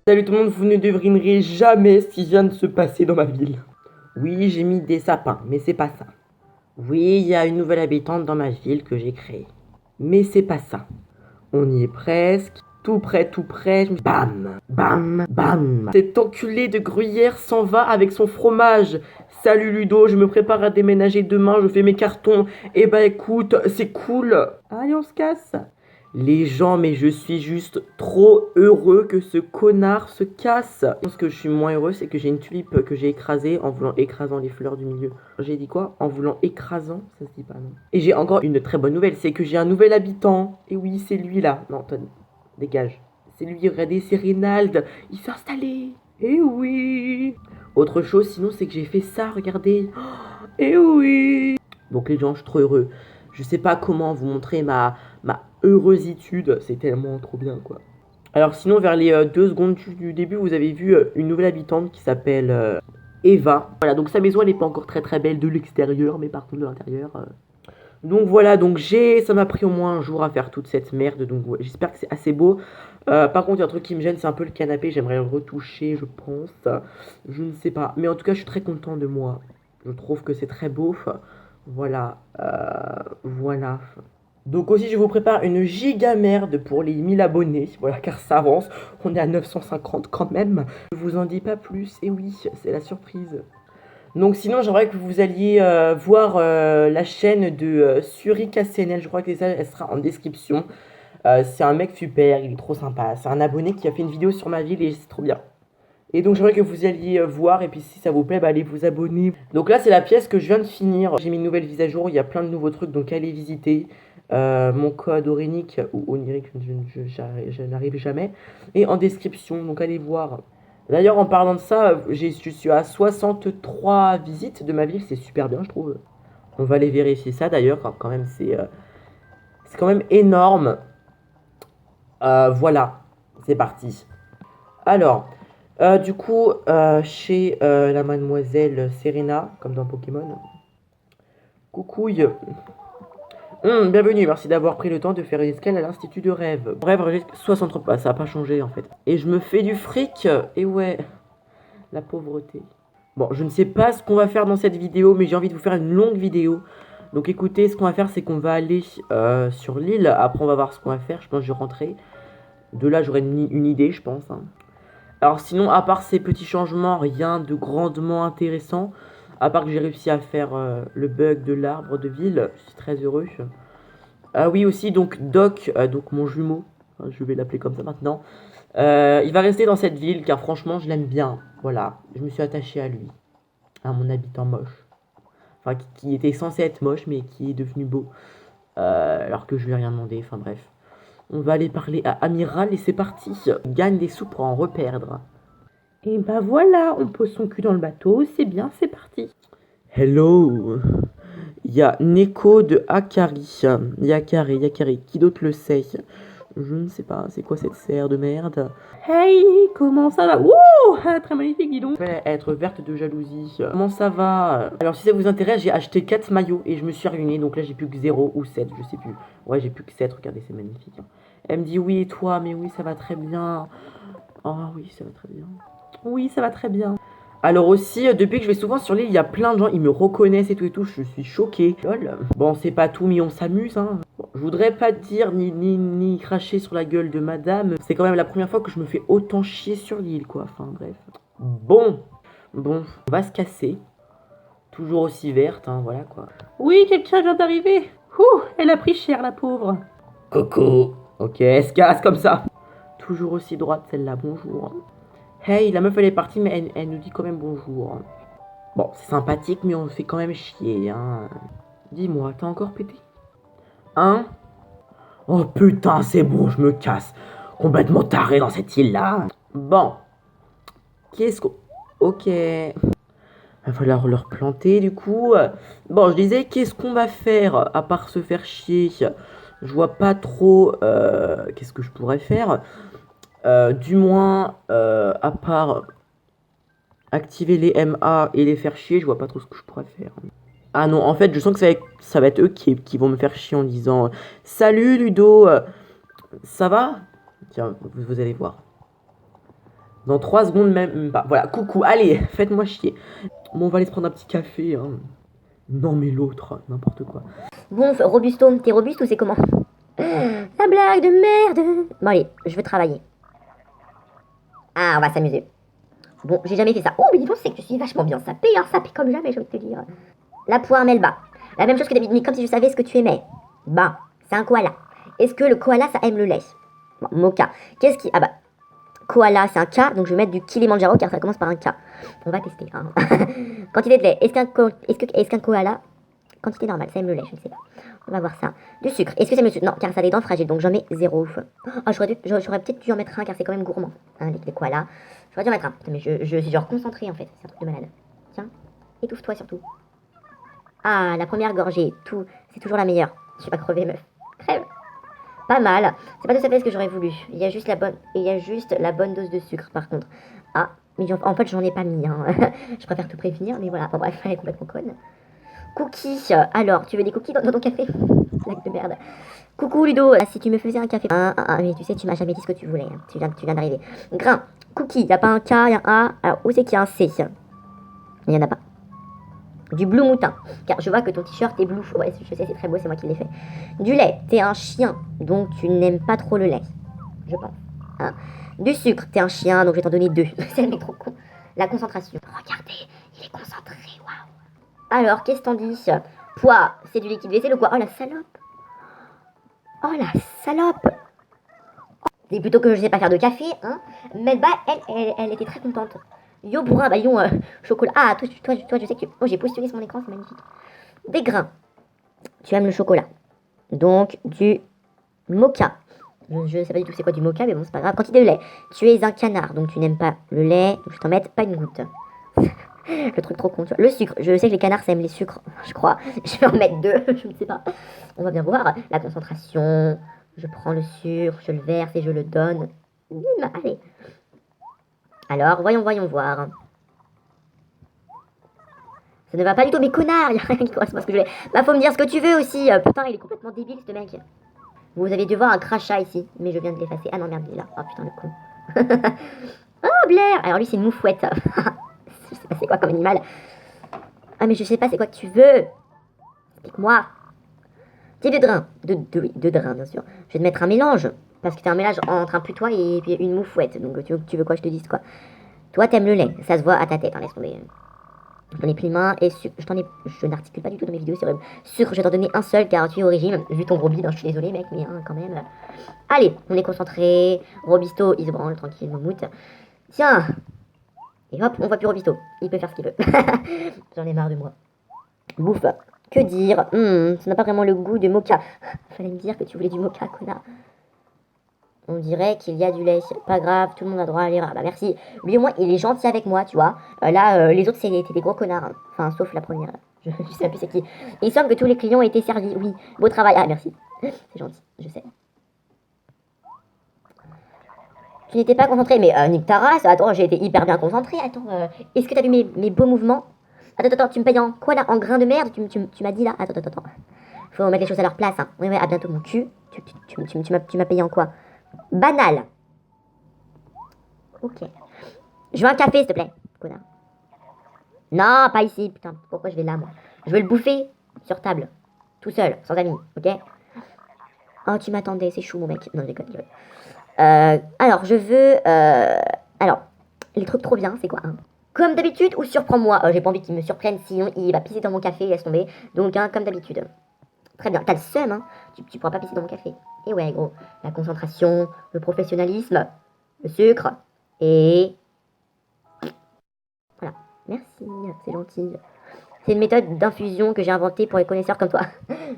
Salut tout le monde, vous ne devinerez jamais ce qui vient de se passer dans ma ville. Oui, j'ai mis des sapins, mais c'est pas ça. Oui, il y a une nouvelle habitante dans ma ville que j'ai créée. Mais c'est pas ça. On y est presque. Tout près, tout près. Bam, bam, bam. Cet enculé de Gruyère s'en va avec son fromage. Salut Ludo, je me prépare à déménager demain, je fais mes cartons. Eh bah écoute, c'est cool. Allez, on se casse. Les gens, mais je suis juste trop heureux que ce connard se casse. Ce que je suis moins heureux, c'est que j'ai une tulipe que j'ai écrasée en voulant écrasant les fleurs du milieu. J'ai dit quoi? En voulant écrasant? Ça se dit pas, non. Et j'ai encore une très bonne nouvelle, c'est que j'ai un nouvel habitant. Et oui, c'est lui là. Non, Tony, dégage. C'est lui, regardez, c'est Reynald. Il s'est installé. Et oui. Autre chose, sinon, c'est que j'ai fait ça, regardez. Et oui. Donc les gens, je suis trop heureux. Je sais pas comment vous montrer ma heureuxitude. C'est tellement trop bien, quoi. Alors sinon, vers les 2 secondes du début, vous avez vu une nouvelle habitante qui s'appelle Eva. Voilà, donc sa maison, elle n'est pas encore très très belle de l'extérieur, mais par contre de l'intérieur... Donc voilà, donc ça m'a pris au moins un jour à faire toute cette merde, donc ouais, j'espère que c'est assez beau. Par contre, il y a un truc qui me gêne, c'est un peu le canapé, j'aimerais le retoucher, je pense. Je ne sais pas, mais en tout cas, je suis très content de moi. Je trouve que c'est très beau. Voilà, voilà. Donc aussi, je vous prépare une giga merde pour les 1000 abonnés, voilà, car ça avance. On est à 950 quand même. Je vous en dis pas plus, et oui, c'est la surprise. Donc sinon, j'aimerais que vous alliez voir la chaîne de Suri KCNL. Je crois que ça, elle sera en description. C'est un mec super, il est trop sympa. C'est un abonné qui a fait une vidéo sur ma ville et c'est trop bien. Et donc j'aimerais que vous alliez voir et puis si ça vous plaît, bah, allez vous abonner. Donc là, c'est la pièce que je viens de finir. J'ai mis une nouvelle mise à jour, il y a plein de nouveaux trucs, donc allez visiter. Mon code Orenic ou Oniric, je n'arrive jamais. Et en description, donc allez voir. D'ailleurs, en parlant de ça, je suis à 63 visites de ma ville, c'est super bien, je trouve. On va aller vérifier ça d'ailleurs, quand même, c'est quand même énorme. Voilà, c'est parti. Alors, du coup, chez la mademoiselle Serena, comme dans Pokémon. Coucouille. Bienvenue, merci d'avoir pris le temps de faire une escale à l'Institut de Rêve. Bref, 63, bah, ça n'a pas changé en fait. Et je me fais du fric, et ouais, la pauvreté. Bon, je ne sais pas ce qu'on va faire dans cette vidéo, mais j'ai envie de vous faire une longue vidéo. Donc écoutez, ce qu'on va faire, c'est qu'on va aller sur l'île. Après, on va voir ce qu'on va faire. Je pense que je vais rentrer. De là, j'aurai une idée, je pense. Hein. Alors sinon, à part ces petits changements, rien de grandement intéressant. À part que j'ai réussi à faire le bug de l'arbre de ville. Je suis très heureux. Ah oui, aussi, donc Doc, donc mon jumeau. Je vais l'appeler comme ça maintenant. Il va rester dans cette ville car franchement, je l'aime bien. Voilà, je me suis attaché à lui. À mon habitant moche. Enfin, qui était censé être moche, mais qui est devenu beau. Alors que je lui ai rien demandé, enfin bref. On va aller parler à Amiral et c'est parti. Gagne des sous pour en reperdre. Et bah voilà, on pose son cul dans le bateau, c'est bien, c'est parti. Hello. Il y a Neko de Akari. Yakari, qui d'autre le sait? Je ne sais pas, c'est quoi cette serre de merde? Hey, comment ça va? Wouh, très magnifique, dis donc. Je vais être verte de jalousie. Comment ça va? Alors, si ça vous intéresse, j'ai acheté 4 maillots et je me suis ruiné. Donc là, j'ai plus que 0 ou 7, je sais plus. Ouais, j'ai plus que 7, regardez, c'est magnifique. Elle me dit oui, et toi? Mais oui, ça va très bien. Oh oui, ça va très bien. Oui, ça va très bien. Alors aussi, depuis que je vais souvent sur l'île, il y a plein de gens, ils me reconnaissent et tout, je suis choquée. Lol. Bon, c'est pas tout, mais on s'amuse, hein. Bon, je voudrais pas dire ni cracher sur la gueule de madame. C'est quand même la première fois que je me fais autant chier sur l'île, quoi. Enfin, bref. Bon, on va se casser. Toujours aussi verte, hein, voilà, quoi. Oui, quelqu'un vient d'arriver. Ouh, elle a pris cher, la pauvre. Coco. Ok, elle se casse comme ça. Toujours aussi droite, celle-là, bonjour. Hey, la meuf elle est partie, mais elle nous dit quand même bonjour. Bon, c'est sympathique, mais on fait quand même chier, hein. Dis-moi, t'as encore pété? Hein? Oh putain, c'est bon, je me casse. Complètement taré dans cette île-là. Bon. Qu'est-ce qu'on... Ok. Il va falloir leur planter, du coup. Bon, je disais, qu'est-ce qu'on va faire, à part se faire chier? Je vois pas trop... qu'est-ce que je pourrais faire? Du moins, à part activer les MA et les faire chier, je vois pas trop ce que je pourrais faire. Ah non, en fait, je sens que ça va être eux qui vont me faire chier en disant Salut Ludo, ça va? Tiens, vous allez voir. Dans 3 secondes même pas. Voilà, coucou, allez, faites-moi chier. Bon, on va aller se prendre un petit café. Hein. Non, mais l'autre, n'importe quoi. Bon, Robusto, t'es robuste ou c'est comment? La blague de merde. Bon allez, je veux travailler. Ah, on va s'amuser. Bon, j'ai jamais fait ça. Oh, mais dis donc, c'est que tu suis vachement bien sapé, hein, sapé comme jamais, je vais te dire. La poire Melba. La même chose que David, mais comme si je savais ce que tu aimais. Bah, c'est un koala. Est-ce que le koala, ça aime le lait? Bon, mocha. Qu'est-ce qui... Ah bah, koala, c'est un K, donc je vais mettre du Kilimanjaro car ça commence par un K. On va tester. Hein. Quantité de lait. Est-ce qu'un koala... Quantité normale, ça aime le lait, je ne sais pas. On va voir ça. Du sucre. Est-ce que ça aime le sucre? Non, car ça a des dents fragiles, donc j'en mets 0. Oh, j'aurais peut-être dû en mettre un car c'est quand même gourmand. Hein, les koalas. J'aurais dû en mettre un. Putain, mais je suis genre concentrée en fait. C'est un truc de malade. Tiens, étouffe-toi surtout. Ah, la première gorgée, tout, c'est toujours la meilleure. Je suis pas crever, meuf. Crève. Pas mal. C'est pas tout à fait ce que j'aurais voulu. Il y a juste la bonne dose de sucre, par contre. Ah, mais en fait, j'en ai pas mis. Hein. Je préfère te prévenir, mais voilà. Bon, bref, elle est complètement conne. Cookies. Alors, tu veux des cookies dans ton café? Blague de merde. Coucou Ludo. Si tu me faisais un café. Mais tu sais, tu m'as jamais dit ce que tu voulais. Hein. Tu viens d'arriver. Grain. Cookie. Il n'y a pas un K, il y a un A. Alors, où c'est qu'il y a un C? Il n'y en a pas. Du blue moutin, car je vois que ton t-shirt est blue. Ouais, je sais, c'est très beau, c'est moi qui l'ai fait. Du lait, t'es un chien, donc tu n'aimes pas trop le lait, je pense. Hein. Du sucre, t'es un chien, donc je vais t'en donner 2. C'est le mec trop con. La concentration. Regardez, il est concentré, waouh. Alors, qu'est-ce t'en dis? Poids, c'est du liquide vaisselle ou quoi? Oh la salope. Oh la salope. C'est plutôt que je sais pas faire de café, hein. Melba, elle était très contente. Yo bourrin, bah yo, chocolat. Ah, toi, je sais que tu... Oh, j'ai postulé sur mon écran, c'est magnifique. Des grains. Tu aimes le chocolat. Donc, du mocha. Je sais pas du tout c'est quoi du mocha, mais bon, c'est pas grave. Quantité de lait. Tu es un canard, donc tu n'aimes pas le lait. Donc je t'en mette pas une goutte. Le truc trop con, tu vois. Le sucre. Je sais que les canards, ça aime les sucres, je crois. Je vais en mettre 2, je ne sais pas. On va bien voir. La concentration. Je prends le sucre, je le verse et je le donne. Bim, allez. Alors, voyons voir. Ça ne va pas du tout, mais connard, il y a rien qui correspond à ce que je voulais. Bah, faut me dire ce que tu veux aussi. Putain, il est complètement débile, ce mec. Vous avez dû voir un crachat ici, mais je viens de l'effacer. Ah non, merde, il est là. Oh putain, le con. Oh, Blair. Alors lui, c'est une moufouette. Je sais pas c'est quoi comme animal. Ah, mais je sais pas c'est quoi que tu veux. Explique-moi. Type de drain. De drain, bien sûr. Je vais te mettre un mélange. Parce que t'es un mélange entre un putois et puis une moufouette. Donc tu veux quoi, je te dise quoi. Toi, t'aimes le lait. Ça se voit à ta tête, hein, laisse tomber. J'en ai pris une main et je n'articule pas du tout dans mes vidéos, c'est vrai. Sucre, je vais t'en donner un seul car tu es au régime. Vu ton gros bide, hein, je suis désolée, mec, mais hein, quand même. Allez, on est concentré. Robisto, il se branle tranquille, moumoute. Tiens. Et hop, on voit plus Robisto. Il peut faire ce qu'il veut. J'en ai marre de moi. Bouffe. Que dire? Ça n'a pas vraiment le goût de mocha. Fallait me dire que tu voulais du mocha, connard. On dirait qu'il y a du lait. Pas grave, tout le monde a droit à l'erreur. Bah merci. Lui au moins, il est gentil avec moi, tu vois. Là, les autres, c'était des gros connards. Hein. Enfin, sauf la première. Je sais plus c'est qui. Il semble que tous les clients ont été servis. Oui, beau travail. Ah, merci. C'est gentil, je sais. Tu n'étais pas concentré, mais nique ta race. Attends, j'ai été hyper bien concentré. Attends, est-ce que t'as vu mes beaux mouvements? Attends, tu me payes en quoi là? En grain de merde? Tu m'as dit là? Attends. Faut mettre les choses à leur place. Hein. Oui, à bientôt mon cul. Tu m'as payé en quoi? Banal. Ok. Je veux un café, s'il te plaît, connard. Non, pas ici, putain. Pourquoi je vais là, moi? Je veux le bouffer sur table. Tout seul, sans amis, ok? Oh, tu m'attendais, c'est chou, mon mec. Non, je déconne. Alors, je veux... Alors, les trucs trop bien, c'est quoi, hein? Comme d'habitude ou surprends-moi? J'ai pas envie qu'il me surprenne, sinon il va pisser dans mon café, laisse tomber. Donc, hein, comme d'habitude. Très bien, t'as le seum, hein? Tu pourras pas pisser dans mon café. Et ouais, gros. La concentration, le professionnalisme, le sucre, et... Voilà. Merci, c'est gentil. C'est une méthode d'infusion que j'ai inventée pour les connaisseurs comme toi.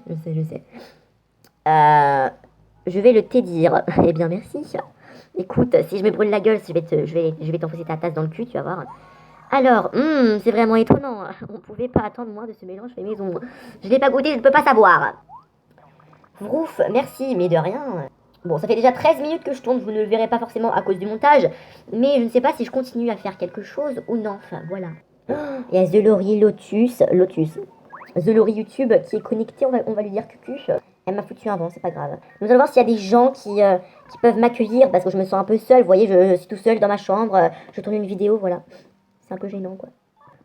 Je sais. Je vais le te dire. Eh bien, merci. Écoute, si je me brûle la gueule, je vais t'enfoncer ta tasse dans le cul, tu vas voir. Alors, c'est vraiment étonnant. On pouvait pas attendre moins de ce mélange fait maison. Je l'ai pas goûté, je ne peux pas savoir. Vrouf, merci, mais de rien. Bon, ça fait déjà 13 minutes que je tourne, vous ne le verrez pas forcément à cause du montage, mais je ne sais pas si je continue à faire quelque chose ou non. Enfin, voilà. Il y a The Lori Lotus. The Lori YouTube qui est connecté, on va lui dire cucu. Elle m'a foutu un vent, c'est pas grave. Nous allons voir s'il y a des gens qui peuvent m'accueillir parce que je me sens un peu seule. Vous voyez, je suis tout seul dans ma chambre, je tourne une vidéo, voilà. C'est un peu gênant, quoi.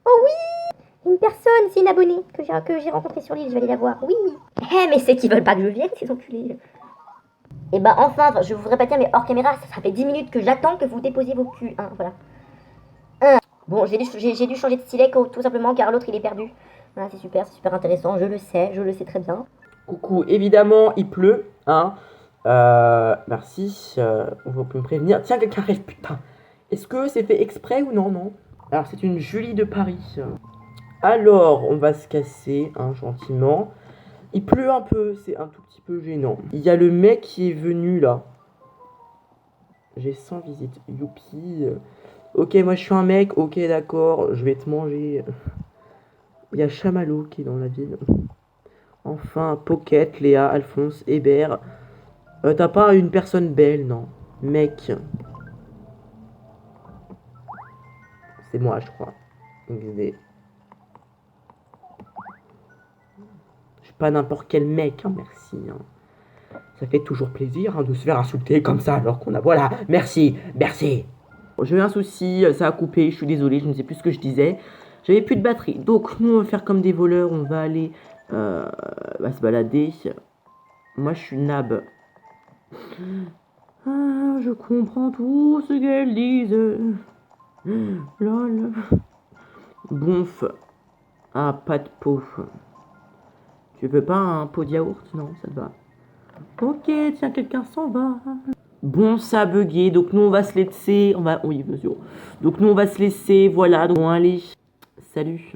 Oh oui, une personne, c'est une abonnée que j'ai rencontrée sur l'île, je vais aller la voir. Oui. Eh, mais c'est qu'ils veulent pas que je vienne, ces enculés. Et bah enfin, je vous répète, mais hors caméra, ça fait 10 minutes que j'attends que vous déposiez vos culs, hein, voilà. Bon, j'ai dû changer de stylet tout simplement car l'autre il est perdu. Voilà, c'est super intéressant, je le sais très bien. Coucou, évidemment, il pleut, hein. Merci, on va me prévenir. Tiens, quelqu'un arrive, putain. Est-ce que c'est fait exprès ou non, non? Alors, c'est une Julie de Paris. Alors, on va se casser, hein, gentiment. Il pleut un peu, c'est un tout petit peu gênant. Il y a le mec qui est venu, là. J'ai 100 visites, youpi. Ok, moi, je suis un mec, ok, d'accord, je vais te manger. Il y a Chamallow qui est dans la ville. Enfin, Pocket, Léa, Alphonse, Hébert. T'as pas une personne belle, non? Mec. C'est moi, je crois. XD. Je suis pas n'importe quel mec, hein, merci. Hein. Ça fait toujours plaisir hein, de se faire insulter comme ça alors qu'on a... Voilà, merci, merci. J'ai eu un souci, ça a coupé, je suis désolé, je ne sais plus ce que je disais. J'avais plus de batterie. Donc, nous, on va faire comme des voleurs, on va aller se balader. Moi, je suis Nab. Ah, je comprends tout ce qu'elles disent. Lol. Bonf. Ah, pas de pot. Tu veux pas un pot de yaourt? Non, ça te va. Ok, tiens, quelqu'un s'en va. Bon, ça a bugué, donc nous on va se laisser. Oui, monsieur. Donc nous on va se laisser, voilà. Donc allez, salut.